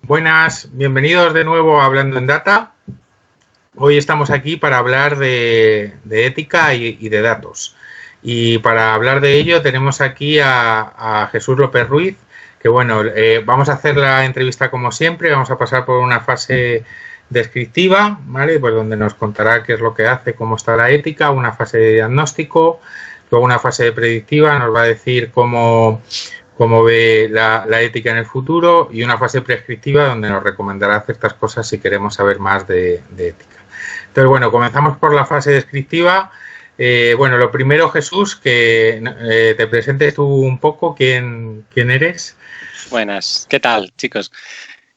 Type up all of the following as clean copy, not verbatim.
Buenas, bienvenidos de nuevo a Hablando en Data. Hoy estamos aquí para hablar de ética y de datos. Y para hablar de ello tenemos aquí a Jesús López Ruiz, que bueno, vamos a hacer la entrevista como siempre, vamos a pasar por una fase descriptiva, ¿vale? Pues donde nos contará qué es lo que hace, cómo está la ética, una fase de diagnóstico, luego una fase predictiva, nos va a decir cómo ve la ética en el futuro, y una fase prescriptiva donde nos recomendará ciertas cosas si queremos saber más de ética. Entonces, bueno, comenzamos por la fase descriptiva. Bueno, lo primero, Jesús, que te presentes tú un poco, quién eres. Buenas, ¿qué tal, chicos?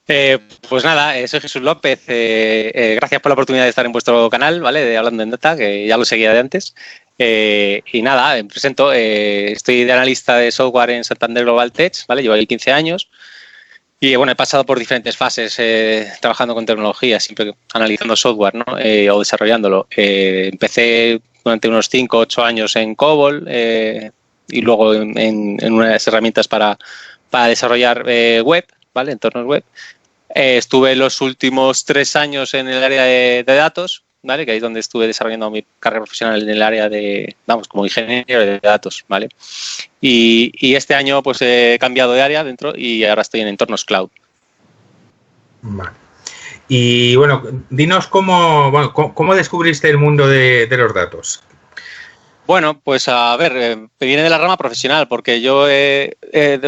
Pues nada, soy Jesús López. Gracias por la oportunidad de estar en vuestro canal, ¿vale? De Hablando en Data, que ya lo seguía de antes. Y nada, me presento. Estoy de analista de software en Santander Global Tech, ¿vale? Llevo ahí 15 años. Y bueno, he pasado por diferentes fases trabajando con tecnología, siempre analizando software, ¿no? O desarrollándolo. Empecé durante unos 5 o 8 años en COBOL y luego en unas herramientas para desarrollar web, ¿vale? Entornos web. Estuve los últimos 3 años en el área de datos, ¿vale? Que ahí es donde estuve desarrollando mi carrera profesional en el área de, como ingeniero de datos, ¿vale? Y este año pues he cambiado de área dentro y ahora estoy en entornos cloud. Vale. Y bueno, dinos cómo descubriste el mundo de los datos. Bueno, pues a ver, me viene de la rama profesional, porque yo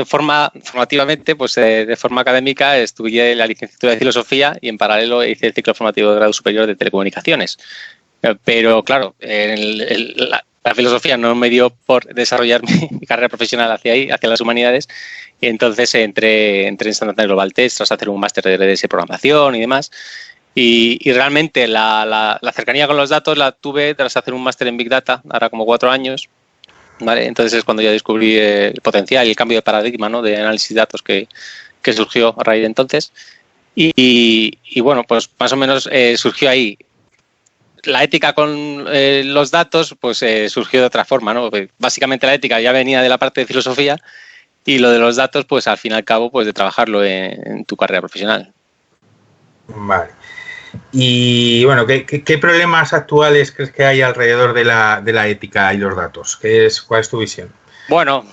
formativamente, pues de forma académica, estudié la licenciatura de Filosofía y en paralelo hice el ciclo formativo de grado superior de Telecomunicaciones. Pero claro, la filosofía no me dio por desarrollar mi carrera profesional hacia las humanidades, y entonces entré en Santander Global Tech tras hacer un máster de redes de programación y demás. Y realmente la cercanía con los datos la tuve tras hacer un máster en Big Data, ahora como 4 años, ¿vale? Entonces es cuando ya descubrí el potencial y el cambio de paradigma, ¿no? De análisis de datos que surgió a raíz de entonces. Y bueno, pues más o menos surgió ahí. La ética con los datos pues surgió de otra forma, ¿no? Básicamente la ética ya venía de la parte de filosofía y lo de los datos, pues al fin y al cabo, pues de trabajarlo en tu carrera profesional. Vale. Y bueno, ¿qué problemas actuales crees que hay alrededor de la ética y los datos? ¿Cuál es tu visión? Bueno,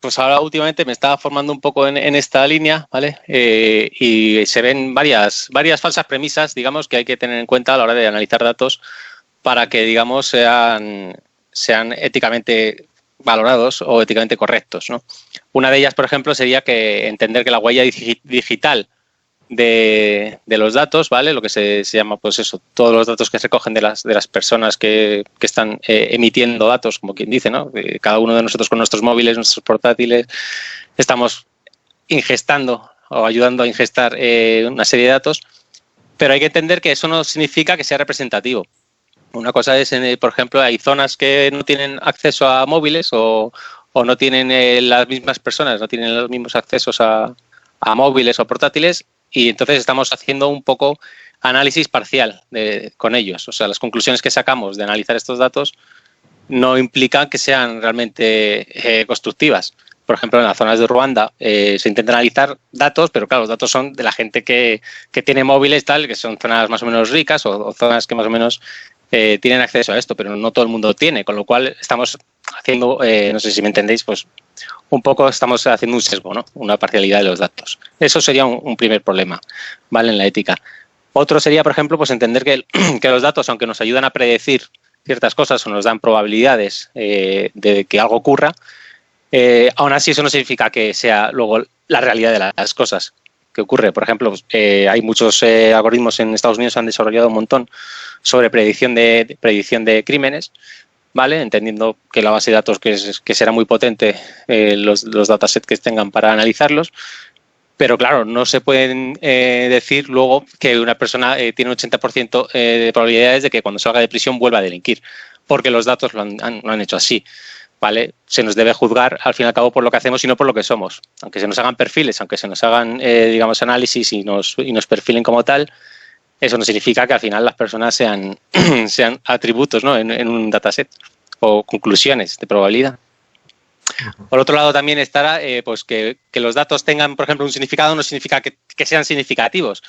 pues ahora últimamente me estaba formando un poco en esta línea, ¿vale? Y se ven varias falsas premisas, digamos, que hay que tener en cuenta a la hora de analizar datos para que, digamos, sean éticamente valorados o éticamente correctos, ¿no? Una de ellas, por ejemplo, sería que entender que la huella digital de los datos, ¿vale? Lo que se llama, pues eso, todos los datos que se recogen de las personas que están emitiendo datos, como quien dice, ¿no? Cada uno de nosotros con nuestros móviles, nuestros portátiles, estamos ingestando o ayudando a ingestar una serie de datos, pero hay que entender que eso no significa que sea representativo. Una cosa es, por ejemplo, hay zonas que no tienen acceso a móviles o no tienen las mismas personas, no tienen los mismos accesos a móviles o portátiles, y entonces estamos haciendo un poco análisis parcial con ellos. O sea, las conclusiones que sacamos de analizar estos datos no implican que sean realmente constructivas. Por ejemplo, en las zonas de Ruanda se intenta analizar datos, pero claro, los datos son de la gente que tiene móviles, tal, que son zonas más o menos ricas o zonas que más o menos tienen acceso a esto, pero no todo el mundo tiene, con lo cual estamos haciendo, no sé si me entendéis, pues un poco estamos haciendo un sesgo, ¿no? Una parcialidad de los datos. Eso sería un primer problema, ¿vale? En la ética. Otro sería, por ejemplo, pues entender que los datos, aunque nos ayudan a predecir ciertas cosas o nos dan probabilidades de que algo ocurra, aún así eso no significa que sea luego la realidad de las cosas que ocurre. Por ejemplo, hay muchos algoritmos en Estados Unidos que han desarrollado un montón sobre predicción de crímenes, ¿vale? Entendiendo que la base de datos que será muy potente, los datasets que tengan para analizarlos, pero claro, no se pueden decir luego que una persona tiene un 80% de probabilidades de que cuando salga de prisión vuelva a delinquir, porque los datos lo han hecho así, ¿vale? Se nos debe juzgar al fin y al cabo por lo que hacemos y no por lo que somos. Aunque se nos hagan perfiles, aunque se nos hagan, digamos, análisis y nos perfilen como tal, eso no significa que al final las personas sean atributos, ¿no? en un dataset o conclusiones de probabilidad. Por otro lado, también estará pues que los datos tengan, por ejemplo, un significado no significa que sean significativos.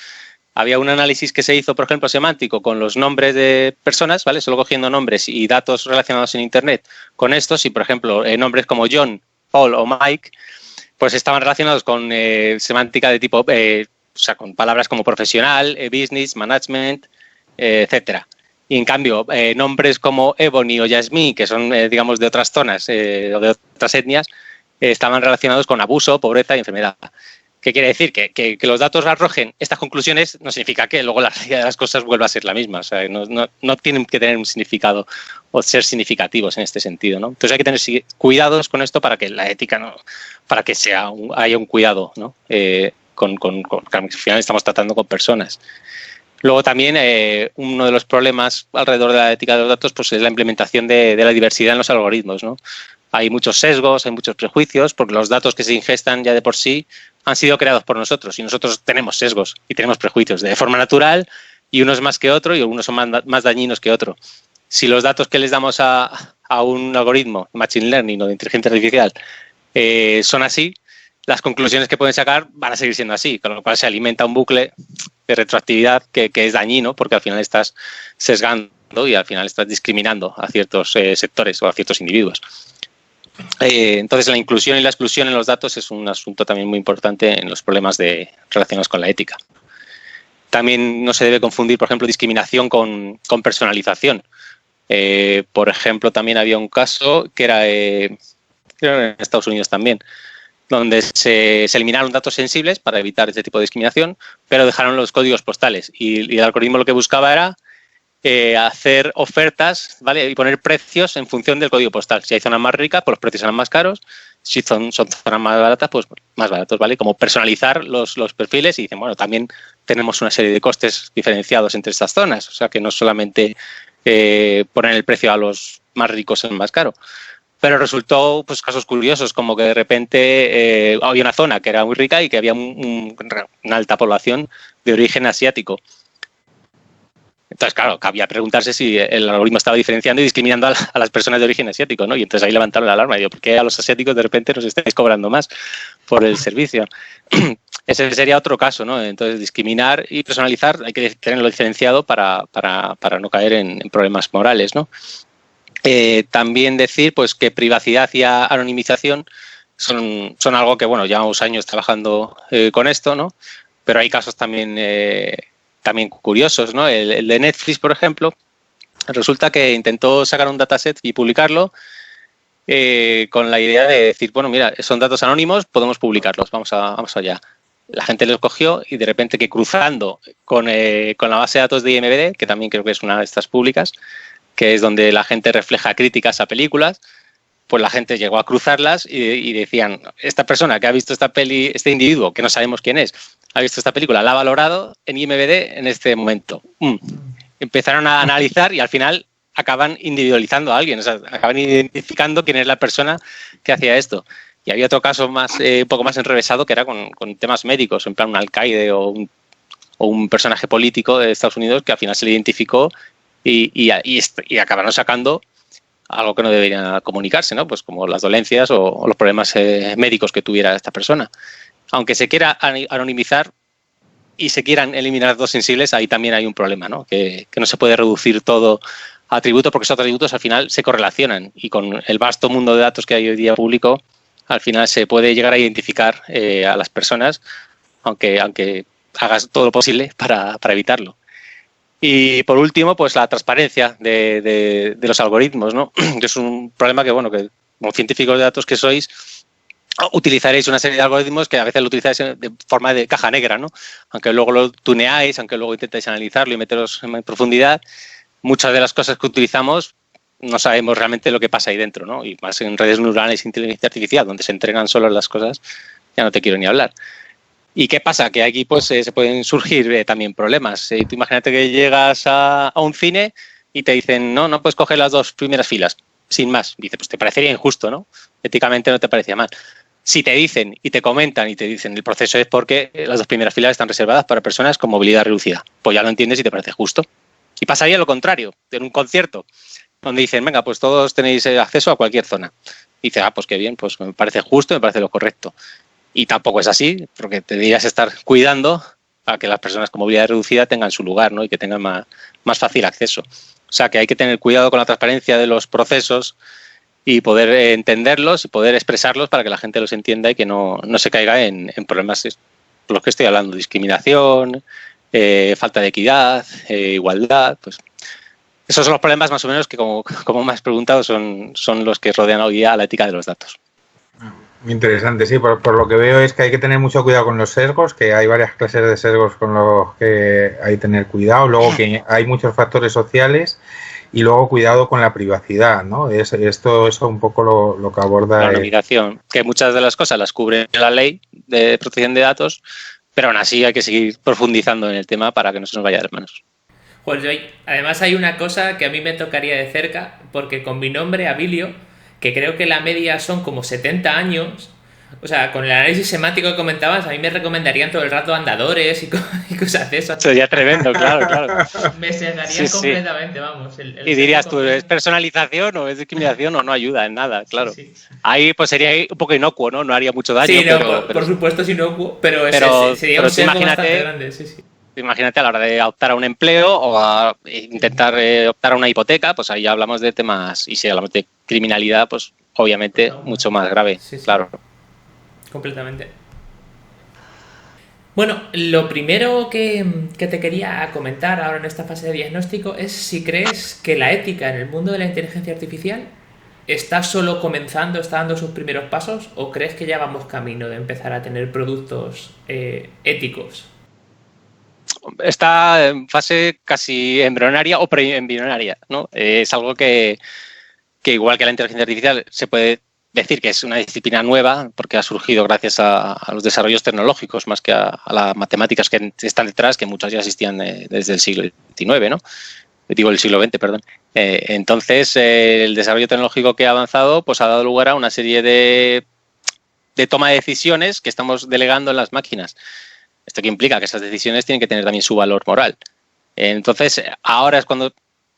Había un análisis que se hizo, por ejemplo, semántico con los nombres de personas, ¿vale? Solo cogiendo nombres y datos relacionados en Internet con estos y, por ejemplo, nombres como John, Paul o Mike, pues estaban relacionados con semántica de tipo, o sea, con palabras como profesional, business, management, etcétera. Y en cambio, nombres como Ebony o Yasmín, que son, digamos, de otras zonas o de otras etnias, estaban relacionados con abuso, pobreza y enfermedad. ¿Qué quiere decir? Que los datos arrojen estas conclusiones no significa que luego la realidad de las cosas vuelva a ser la misma. O sea, no tienen que tener un significado o ser significativos en este sentido, ¿no? Entonces hay que tener cuidados con esto para que la ética no, para que haya un cuidado, ¿no? Que al final estamos tratando con personas. Luego también uno de los problemas alrededor de la ética de los datos pues, es la implementación de la diversidad en los algoritmos, ¿no? Hay muchos sesgos, hay muchos prejuicios, porque los datos que se ingestan ya de por sí han sido creados por nosotros y nosotros tenemos sesgos y tenemos prejuicios de forma natural y unos más que otro y algunos son más dañinos que otros. Si los datos que les damos a un algoritmo, Machine Learning o de inteligencia artificial, son así, las conclusiones que pueden sacar van a seguir siendo así, con lo cual se alimenta un bucle de retroactividad que es dañino porque al final estás sesgando y al final estás discriminando a ciertos sectores o a ciertos individuos. Entonces, la inclusión y la exclusión en los datos es un asunto también muy importante en los problemas relacionados con la ética. También no se debe confundir, por ejemplo, discriminación con personalización. Por ejemplo, también había un caso que era en Estados Unidos también, donde se eliminaron datos sensibles para evitar este tipo de discriminación, pero dejaron los códigos postales y el algoritmo lo que buscaba era hacer ofertas, ¿vale? Y poner precios en función del código postal. Si hay zonas más ricas, pues los precios serán más caros. Si son zonas más baratas, pues más baratos, ¿vale? Como personalizar los perfiles y dicen, bueno, también tenemos una serie de costes diferenciados entre estas zonas. O sea, que no solamente poner el precio a los más ricos en más caro. Pero resultó pues casos curiosos, como que de repente había una zona que era muy rica y que había una alta población de origen asiático. Entonces, claro, cabía preguntarse si el algoritmo estaba diferenciando y discriminando a las personas de origen asiático, ¿no? Y entonces ahí levantaron la alarma y digo, ¿por qué a los asiáticos de repente nos estáis cobrando más por el servicio? Ese sería otro caso, ¿no? Entonces, discriminar y personalizar hay que tenerlo diferenciado para no caer en problemas morales, ¿no? También decir pues que privacidad y anonimización son algo que, bueno, llevamos años trabajando con esto, ¿no? Pero hay casos también curiosos, ¿no? El de Netflix, por ejemplo, resulta que intentó sacar un dataset y publicarlo con la idea de decir, bueno, mira, son datos anónimos, podemos publicarlos, vamos allá. La gente los cogió y de repente que cruzando con la base de datos de IMDb, que también creo que es una de estas públicas, que es donde la gente refleja críticas a películas, pues la gente llegó a cruzarlas y decían, esta persona que ha visto esta peli, este individuo, que no sabemos quién es, ha visto esta película, la ha valorado en IMDb en este momento. Empezaron a analizar y al final acaban individualizando a alguien, o sea, acaban identificando quién es la persona que hacía esto. Y había otro caso más, un poco más enrevesado, que era con temas médicos, en plan un alcaide o un personaje político de Estados Unidos que al final se le identificó y acabaron sacando algo que no debería comunicarse, ¿no? Pues como las dolencias o los problemas médicos que tuviera esta persona. Aunque se quiera anonimizar y se quieran eliminar datos sensibles, ahí también hay un problema, ¿no? Que no se puede reducir todo a atributos, porque esos atributos al final se correlacionan y con el vasto mundo de datos que hay hoy día público, al final se puede llegar a identificar a las personas, aunque hagas todo lo posible para evitarlo. Y por último, pues la transparencia de los algoritmos, ¿no? Que es un problema que, bueno, que como científicos de datos que sois, utilizaréis una serie de algoritmos que a veces lo utilizáis de forma de caja negra, ¿no? Aunque luego lo tuneáis, aunque luego intentáis analizarlo y meteros en profundidad, muchas de las cosas que utilizamos no sabemos realmente lo que pasa ahí dentro, ¿no? Y más en redes neurales e inteligencia artificial, donde se entregan solo las cosas, ya no te quiero ni hablar. ¿Y qué pasa? Que aquí pues se pueden surgir también problemas. Tú imagínate que llegas a un cine y te dicen, no puedes coger las dos primeras filas, sin más. Dice, pues te parecería injusto, ¿no? Éticamente no te parecía mal. Si te dicen y te comentan y te dicen el proceso es porque las dos primeras filas están reservadas para personas con movilidad reducida, pues ya lo entiendes y te parece justo. Y pasaría lo contrario, en un concierto, donde dicen, venga, pues todos tenéis acceso a cualquier zona. dice, pues qué bien, pues me parece justo, me parece lo correcto. Y tampoco es así, porque te deberías estar cuidando a que las personas con movilidad reducida tengan su lugar, ¿no? Y que tengan más fácil acceso. O sea, que hay que tener cuidado con la transparencia de los procesos y poder entenderlos y poder expresarlos para que la gente los entienda y que no se caiga en problemas por los que estoy hablando, discriminación, falta de equidad, igualdad. Pues esos son los problemas más o menos que, como me has preguntado, son los que rodean hoy día a la ética de los datos. Interesante, sí, por lo que veo es que hay que tener mucho cuidado con los sesgos, que hay varias clases de sesgos con los que hay que tener cuidado, luego que hay muchos factores sociales y luego cuidado con la privacidad, ¿no? Eso es un poco lo que aborda. La anonimización, que muchas de las cosas las cubre la ley de protección de datos, pero aún así hay que seguir profundizando en el tema para que no se nos vaya de las manos. Joder, además hay una cosa que a mí me tocaría de cerca, porque con mi nombre, Abilio, que creo que la media son como 70 años, o sea, con el análisis semántico que comentabas, a mí me recomendarían todo el rato andadores y cosas de esas. Sería tremendo, claro. Me cegarían completamente, vamos. Y dirías tú, ¿es personalización o es discriminación o no ayuda en nada? Claro. Sí. Ahí pues sería un poco inocuo, ¿no? No haría mucho daño. Sí, no, por supuesto es inocuo, pero sería un sesgo bastante grande, sí. Imagínate a la hora de optar a un empleo o a intentar optar a una hipoteca, pues ahí ya hablamos de temas, y si hablamos de criminalidad, pues obviamente mucho más grave, claro. Completamente. Bueno, lo primero que te quería comentar ahora en esta fase de diagnóstico es si crees que la ética en el mundo de la inteligencia artificial está solo comenzando, está dando sus primeros pasos, o crees que ya vamos camino de empezar a tener productos éticos. Está en fase casi embrionaria o preembrionaria, ¿no? Es algo que igual que la inteligencia artificial se puede decir que es una disciplina nueva porque ha surgido gracias a los desarrollos tecnológicos más que a las matemáticas que están detrás, que muchas ya existían desde el siglo XIX, ¿no? Digo, el siglo XX, perdón. Entonces, el desarrollo tecnológico que ha avanzado pues ha dado lugar a una serie de toma de decisiones que estamos delegando en las máquinas. Esto que implica que esas decisiones tienen que tener también su valor moral. Entonces, ahora es cuando,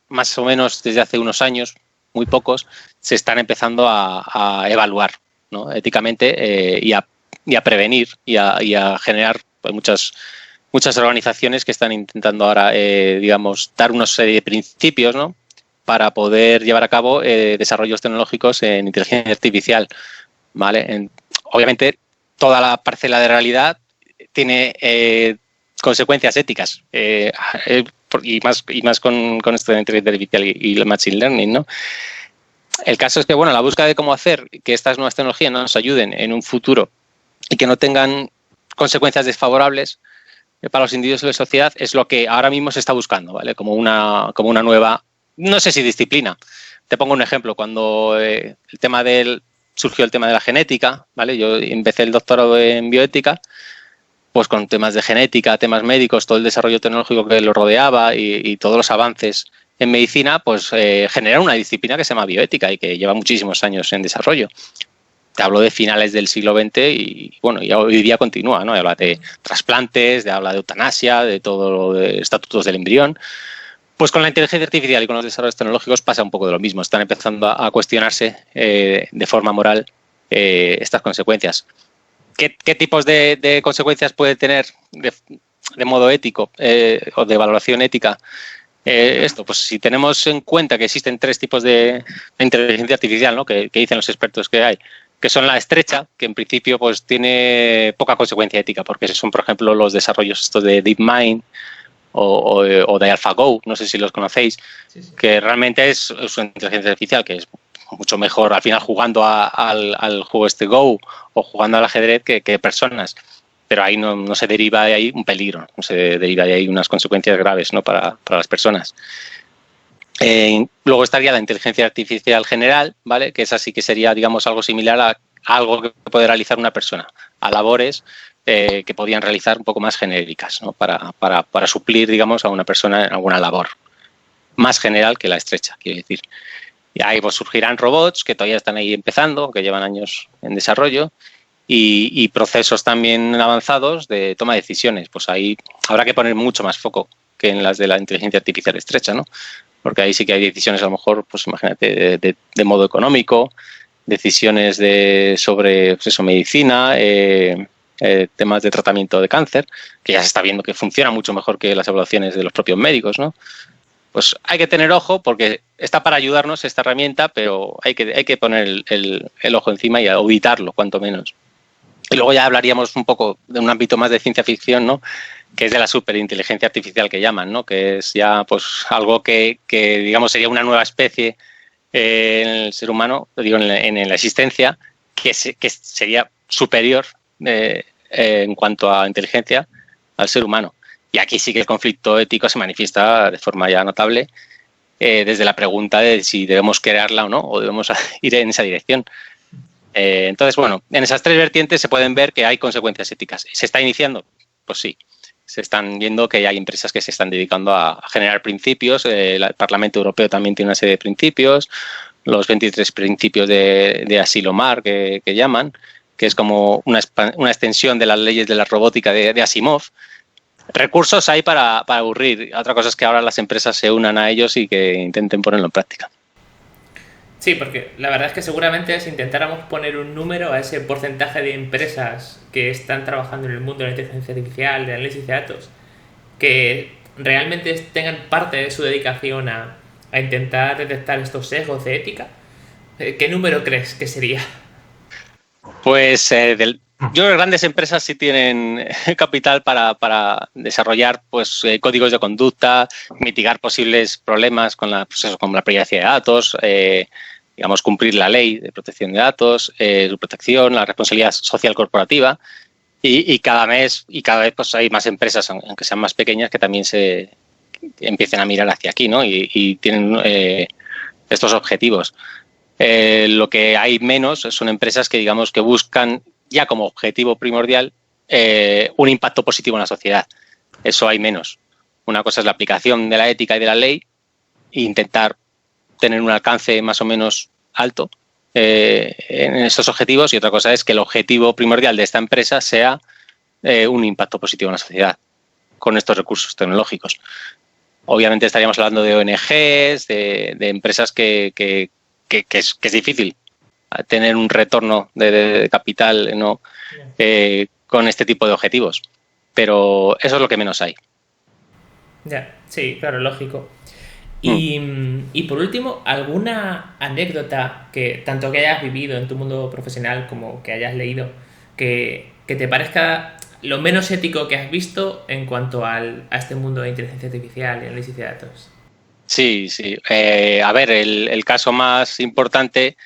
más o menos desde hace unos años, muy pocos, se están empezando a evaluar, ¿no? Éticamente y a prevenir y a generar pues, muchas organizaciones que están intentando ahora, digamos, dar una serie de principios, ¿no? Para poder llevar a cabo desarrollos tecnológicos en inteligencia artificial, ¿vale? Obviamente, toda la parcela de realidad tiene consecuencias éticas y más con esto de inteligencia artificial y el machine learning, ¿no? El caso es que, bueno, la búsqueda de cómo hacer que estas nuevas tecnologías nos ayuden en un futuro y que no tengan consecuencias desfavorables para los individuos de la sociedad es lo que ahora mismo se está buscando, ¿vale? Como una nueva, no sé si disciplina. Te pongo un ejemplo. Cuando surgió el tema de la genética, ¿vale? Yo empecé el doctorado en bioética, pues con temas de genética, temas médicos, todo el desarrollo tecnológico que lo rodeaba y todos los avances en medicina, pues generaron una disciplina que se llama bioética y que lleva muchísimos años en desarrollo. Te hablo de finales del siglo XX y bueno, ya hoy día continúa, ¿no? Habla de trasplantes, habla de eutanasia, de todo lo de estatutos del embrión. Pues con la inteligencia artificial y con los desarrollos tecnológicos pasa un poco de lo mismo. Están empezando a cuestionarse de forma moral estas consecuencias. ¿Qué tipos de consecuencias puede tener de modo ético o de valoración ética esto? Pues si tenemos en cuenta que existen 3 tipos de inteligencia artificial, ¿no? que dicen los expertos que hay, que son la estrecha, que en principio pues tiene poca consecuencia ética, porque son, por ejemplo, los desarrollos estos de DeepMind o de AlphaGo, no sé si los conocéis, sí. Que realmente es una inteligencia artificial que es mucho mejor al final jugando al juego Go o jugando al ajedrez que personas. Pero ahí no se deriva de ahí un peligro, no se deriva de ahí unas consecuencias graves, ¿no? para las personas. Luego estaría la inteligencia artificial general, ¿vale? Que esa sí que sería, digamos, algo similar a algo que puede realizar una persona, a labores que podían realizar un poco más genéricas, ¿no? Para suplir, digamos, a una persona en alguna labor. Más general que la estrecha, quiero decir. Y ahí pues surgirán robots que todavía están ahí empezando, que llevan años en desarrollo, y procesos también avanzados de toma de decisiones. Pues ahí habrá que poner mucho más foco que en las de la inteligencia artificial estrecha, ¿no? Porque ahí sí que hay decisiones a lo mejor, pues imagínate, de modo económico, decisiones sobre pues eso, medicina, temas de tratamiento de cáncer, que ya se está viendo que funciona mucho mejor que las evaluaciones de los propios médicos, ¿no? Pues hay que tener ojo porque está para ayudarnos esta herramienta, pero hay que poner el ojo encima y auditarlo, cuanto menos. Y luego ya hablaríamos un poco de un ámbito más de ciencia ficción, ¿no? Que es de la superinteligencia artificial que llaman, ¿no? Que es ya pues algo que digamos sería una nueva especie en el ser humano, digo en la existencia, que sería superior en cuanto a inteligencia al ser humano. Y aquí sí que el conflicto ético se manifiesta de forma ya notable desde la pregunta de si debemos crearla o no, o debemos ir en esa dirección. Entonces, bueno, en esas tres vertientes se pueden ver que hay consecuencias éticas. ¿Se está iniciando? Pues sí. Se están viendo que hay empresas que se están dedicando a generar principios. El Parlamento Europeo también tiene una serie de principios. Los 23 principios de Asilomar, que llaman, que es como una extensión de las leyes de la robótica de Asimov. Recursos hay para aburrir. Otra cosa es que ahora las empresas se unan a ellos y que intenten ponerlo en práctica. Sí, porque la verdad es que seguramente si intentáramos poner un número a ese porcentaje de empresas que están trabajando en el mundo de la inteligencia artificial, de análisis de datos, que realmente tengan parte de su dedicación a intentar detectar estos sesgos de ética, ¿qué número crees que sería? Pues yo creo que grandes empresas sí tienen capital para desarrollar pues, códigos de conducta, mitigar posibles problemas con la privacidad de datos, digamos, cumplir la ley de protección de datos, su protección, la responsabilidad social corporativa y cada vez pues hay más empresas, aunque sean más pequeñas, que también se empiecen a mirar hacia aquí, ¿no? Y tienen estos objetivos. Lo que hay menos son empresas que, digamos, que buscan ya como objetivo primordial un impacto positivo en la sociedad. Eso hay menos. Una cosa es la aplicación de la ética y de la ley e intentar tener un alcance más o menos alto en esos objetivos, y otra cosa es que el objetivo primordial de esta empresa sea un impacto positivo en la sociedad con estos recursos tecnológicos. Obviamente estaríamos hablando de ONGs, de empresas que es difícil tener un retorno de capital, ¿no? Con este tipo de objetivos. Pero eso es lo que menos hay. Ya, sí, claro, lógico. Y por último, ¿alguna anécdota que tanto que hayas vivido en tu mundo profesional como que hayas leído que te parezca lo menos ético que has visto en cuanto a este mundo de inteligencia artificial y análisis de datos? Sí. A ver, el caso más importante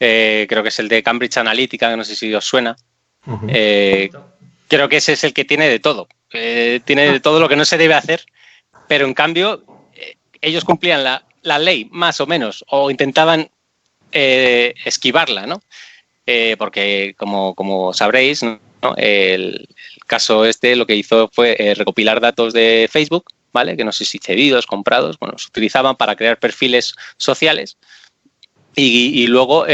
creo que es el de Cambridge Analytica, que no sé si os suena. Creo que ese es el que tiene de todo. Tiene de todo lo que no se debe hacer, pero en cambio ellos cumplían la ley más o menos, o intentaban esquivarla, ¿no? Porque como sabréis, ¿no? El caso este lo que hizo fue recopilar datos de Facebook, ¿vale? Que no sé si cedidos, comprados, bueno, se utilizaban para crear perfiles sociales y luego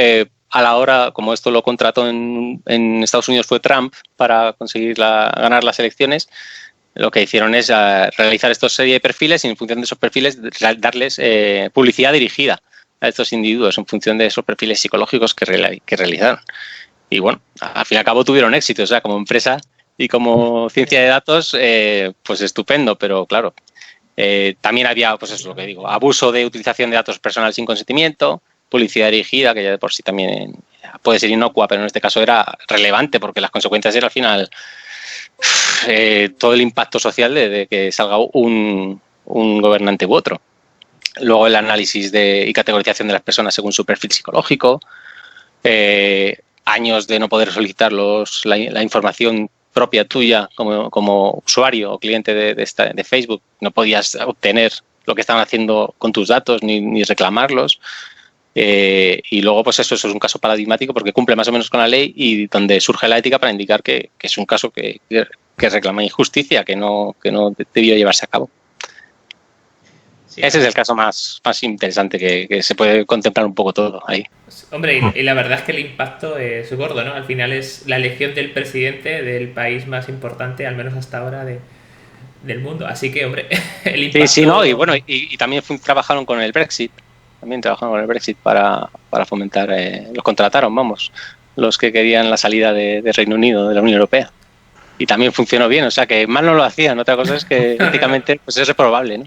a la hora, como esto lo contrató en Estados Unidos fue Trump para conseguir ganar las elecciones, lo que hicieron es realizar esta serie de perfiles y en función de esos perfiles darles publicidad dirigida a estos individuos en función de esos perfiles psicológicos que realizaron. Y bueno, al fin y al cabo tuvieron éxito, o sea, como empresa y como ciencia de datos, pues estupendo, pero claro, también había, pues eso es lo que digo, abuso de utilización de datos personales sin consentimiento, publicidad dirigida, que ya de por sí también puede ser inocua, pero en este caso era relevante porque las consecuencias eran al final todo el impacto social de que salga un gobernante u otro. Luego el análisis y categorización de las personas según su perfil psicológico, años de no poder solicitar la información propia tuya como usuario o cliente de Facebook. No podías obtener lo que estaban haciendo con tus datos ni reclamarlos. Y luego, pues eso es un caso paradigmático porque cumple más o menos con la ley y donde surge la ética para indicar que es un caso que reclama injusticia, que no debió llevarse a cabo. Sí, ese es el caso más interesante que se puede contemplar un poco todo ahí. Hombre, y la verdad es que el impacto es gordo, ¿no? Al final es la elección del presidente del país más importante, al menos hasta ahora, del mundo. Así que, hombre, el impacto... Sí, ¿no? Y bueno, y también trabajaron con el Brexit. también trabajaron con el Brexit para fomentar, los contrataron, vamos, los que querían la salida de Reino Unido, de la Unión Europea. Y también funcionó bien, o sea que mal no lo hacían. Otra cosa es que éticamente pues es reprobable, ¿no?